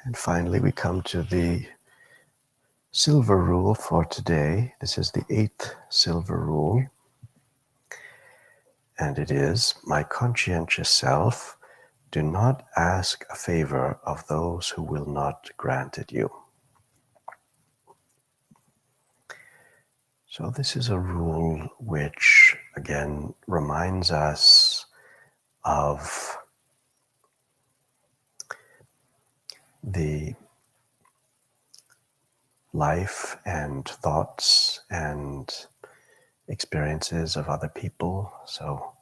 And finally, we come to the silver rule for today. This is the 8th silver rule. And it is, my conscientious self, do not ask a favor of those who will not grant it you. So this is a rule which, again, reminds us of the life and thoughts and experiences of other people. So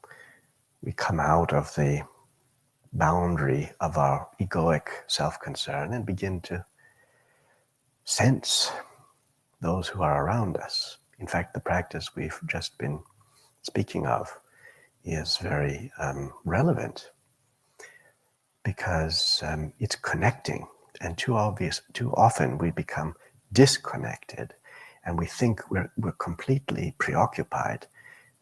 we come out of the boundary of our egoic self-concern and begin to sense those who are around us. In fact, the practice we've just been speaking of is very relevant because it's connecting, and too often we become disconnected and we think we're completely preoccupied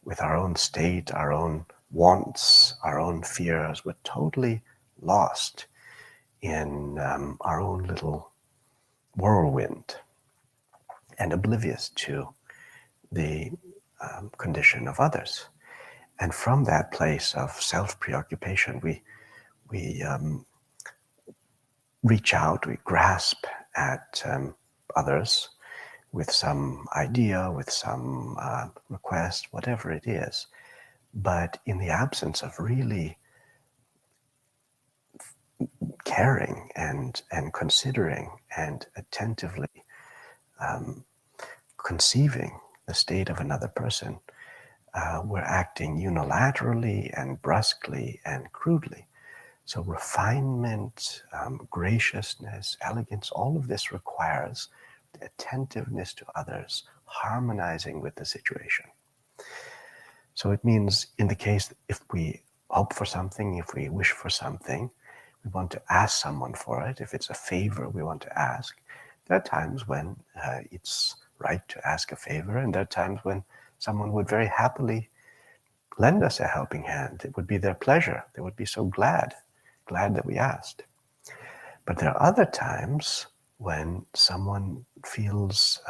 with our own state, our own wants, our own fears. We're totally lost in our own little whirlwind and oblivious to the condition of others. And from that place of self-preoccupation, we reach out, we grasp at others with some idea, with some request, whatever it is. But in the absence of really caring and considering and attentively conceiving the state of another person, we're acting unilaterally and brusquely and crudely. So refinement, graciousness, elegance, all of this requires the attentiveness to others, harmonizing with the situation. So it means in the case, if we hope for something, if we wish for something, we want to ask someone for it. If it's a favor we want to ask, there are times when it's right to ask a favor, and there are times when someone would very happily lend us a helping hand. It would be their pleasure. They would be so glad that we asked. But there are other times when someone feels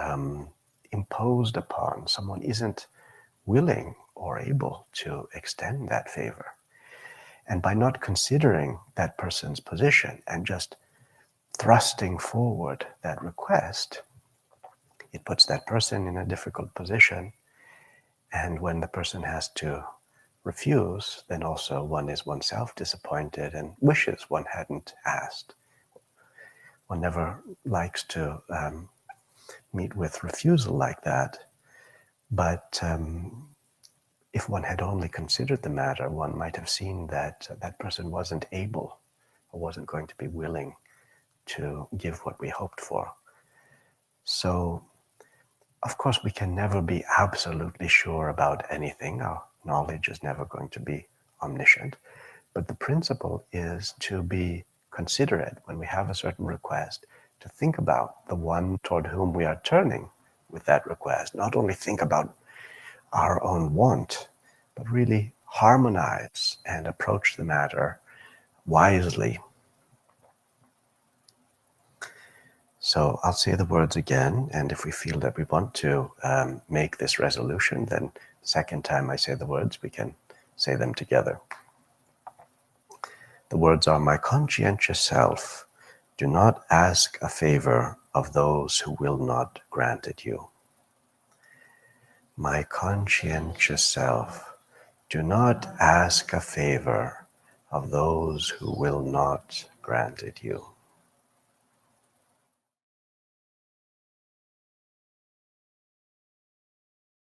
imposed upon, someone isn't willing or able to extend that favor. And by not considering that person's position and just thrusting forward that request, it puts that person in a difficult position. And when the person has to refuse, then also one is oneself disappointed and wishes one hadn't asked. One never likes to meet with refusal like that. But if one had only considered the matter, one might have seen that that person wasn't able or wasn't going to be willing to give what we hoped for. So, of course, we can never be absolutely sure about anything. Our knowledge is never going to be omniscient. But the principle is to be considerate when we have a certain request, to think about the one toward whom we are turning with that request. Not only think about our own want, but really harmonize and approach the matter wisely. So I'll say the words again, and if we feel that we want to make this resolution, then the second time I say the words, we can say them together. The words are, my conscientious self, do not ask a favor of those who will not grant it you. My conscientious self, do not ask a favor of those who will not grant it you.